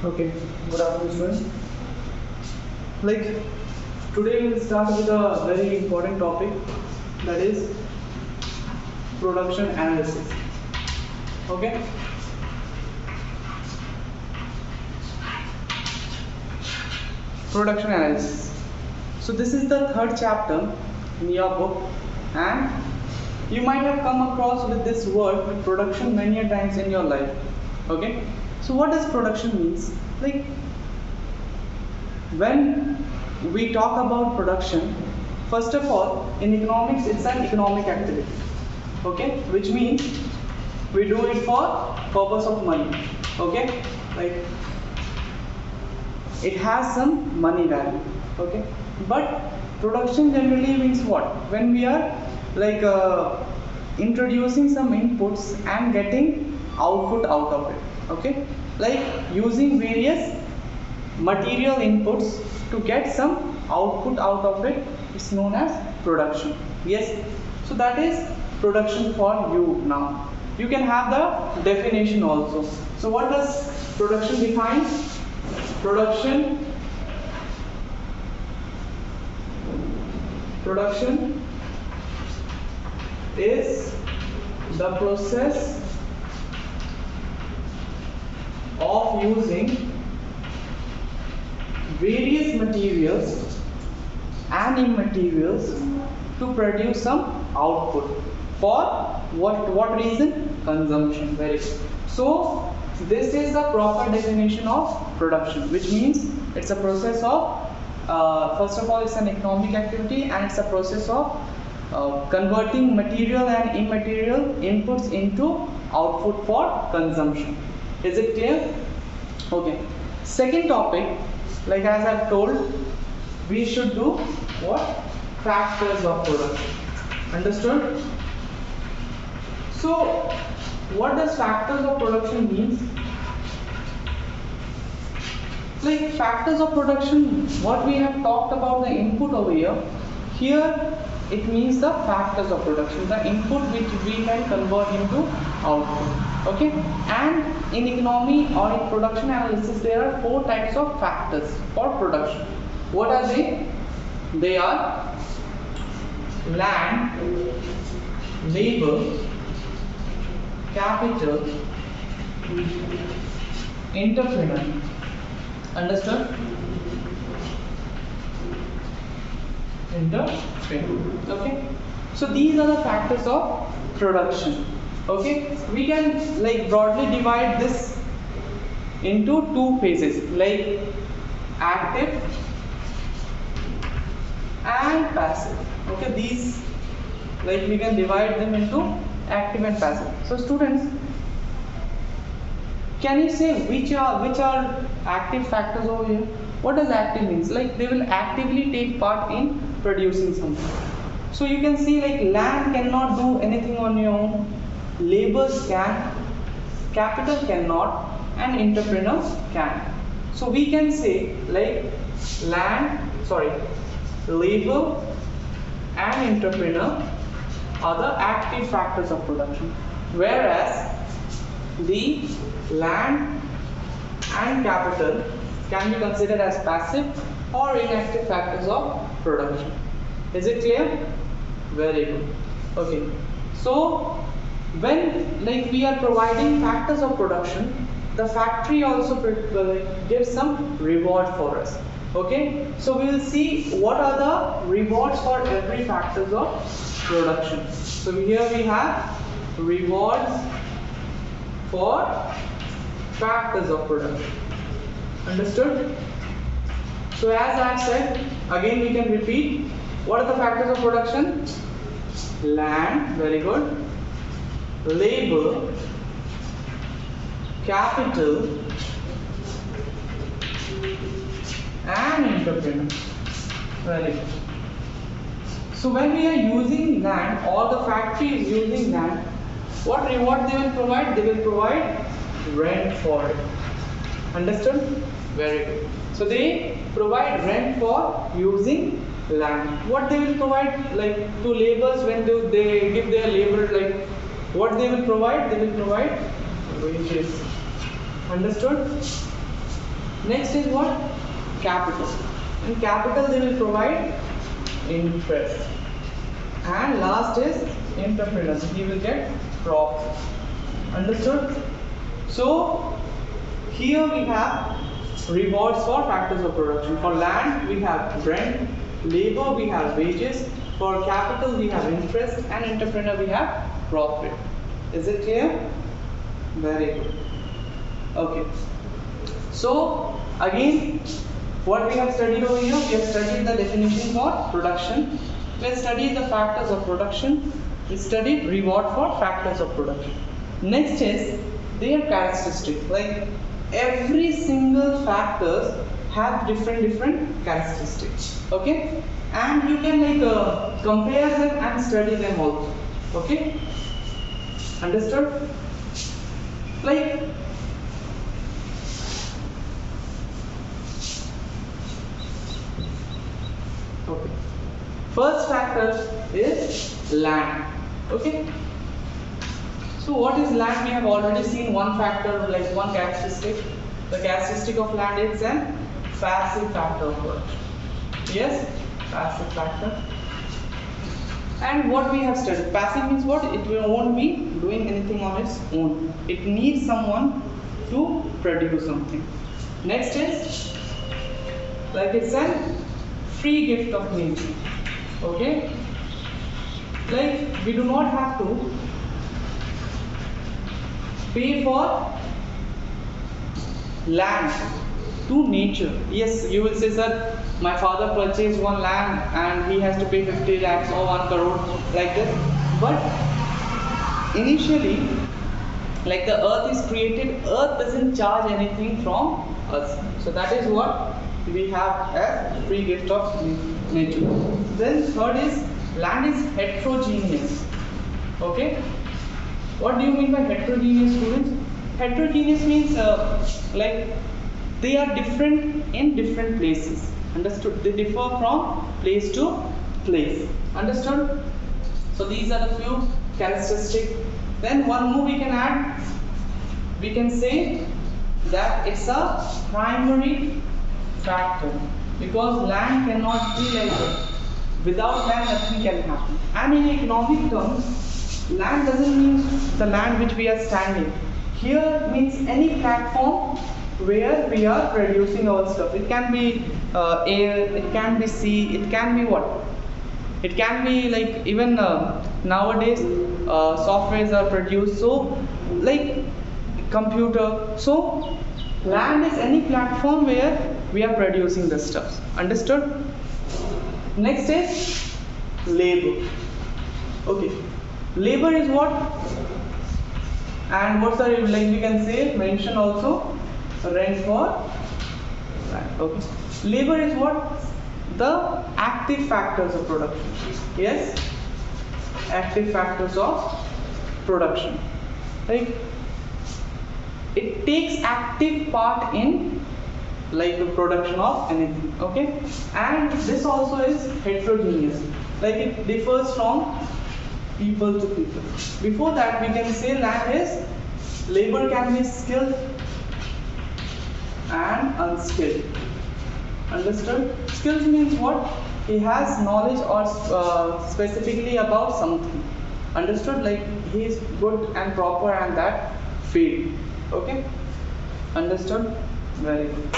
Okay, good afternoon, students. Like today we'll start with a very important topic, that is production analysis. Okay, production analysis. So this is the third chapter in your book, and you might have come across with this word production many a times in your life. Okay, so what does production means? Like when we talk about production, first of all, in economics, it's an economic activity. Okay, which means we do it for purpose of money. Okay, like it has some money value. Okay, but production generally means what? When we are like introducing some inputs and getting output out of it. Okay, like using various material inputs to get some output out of it is known as production. Yes, so that is production for you. Now you can have the definition also. So what does production define? Production is the process of using various materials and immaterials to produce some output. For what reason? Consumption. Very good. So this is the proper definition of production, which means it's a process of first of all, it's an economic activity, and it's a process of converting material and immaterial inputs into output for consumption. Is it clear? Okay. Second topic, like as I've told, we should do what? Factors of production. Understood? So what does factors of production means? Like factors of production, what we have talked about the input over here it means the factors of production, the input which we can convert into output. Okay, and in economy or in production analysis there are 4 types of factors for production. What are they? They are land, labor, capital, entrepreneur. Understood? Entrepreneur. Okay, so these are the factors of production. Okay, we can like broadly divide this into 2 phases, like active and passive. Okay, these like we can divide them into active and passive. So students, can you say which are active factors over here? What does active means? Like they will actively take part in producing something. So you can see like land cannot do anything on your own, laborers can, capital cannot, and entrepreneurs can. So we can say like labor and entrepreneur are the active factors of production, whereas the land and capital can be considered as passive or inactive factors of production. Is it clear? Very good. Okay, so when like we are providing factors of production, the factory also gives some reward for us. Okay, so we will see what are the rewards for every factors of production. So here we have rewards for factors of production. Understood? So as I said, again we can repeat. What are the factors of production? Land, very good. Labor, capital, and entrepreneur. Very good. So when we are using land, or the factory is using land, what reward they will provide? They will provide rent for it. Understood? Very good. So they provide rent for using land. What they will provide like to laborers when they give their labor, like what they will provide? They will provide wages. Understood? Next is what? Capital. In capital they will provide interest. And last is entrepreneur. He will get profit. Understood? So here we have rewards for factors of production. For land we have rent, labor we have wages, for capital we have interest, and entrepreneur we have profit. Is it clear? Very good. Okay. So again, what we have studied over here, we have studied the definition for production, we have studied the factors of production, we studied reward for factors of production. Next is their characteristics. Like every single factors have different characteristics. Okay, and you can like compare them and study them also. Okay, understood? Like okay, first factor is land. Okay, so what is land? We have already seen one factor, like one characteristic. The characteristic of land is an passive factor of production. Yes, passive factor. And what we have studied, passive means what? It won't be doing anything on its own. It needs someone to produce something. Next is, like it's a free gift of nature. Okay, like we do not have to pay for land to nature. Yes, you will say, sir, my father purchased one land and he has to pay 50 lakhs or 1 crore like this. But initially, like the earth is created, earth doesn't charge anything from us. So that is what we have as free gift of nature. Then third is, land is heterogeneous. Okay, what do you mean by heterogeneous, students? Heterogeneous means like they are different in different places. Understood? They differ from place to place. Understood? So these are the few characteristics. Then one more we can add. We can say that it's a primary factor, because land cannot be like that. Without land, nothing can happen. And in economic terms, land doesn't mean the land which we are standing. Here means any platform where we are producing our stuff. It can be air, it can be sea, it can be what? It can be like even nowadays softwares are produced, so like computer. So land is any platform where we are producing the stuff. Understood? Next is labor. Okay, labor is what? And what's the, like we can say, mention also rent for land. Okay, labor is what? The active factors of production. Yes, active factors of production. Like it takes active part in like the production of anything. Okay, and this also is heterogeneous. Like it differs from people to people. Before that, we can say land is, labor can be skilled and unskilled. Understood? Skills means what? He has knowledge or specifically about something. Understood? Like he is good and proper and that field. Okay? Understood? Very good.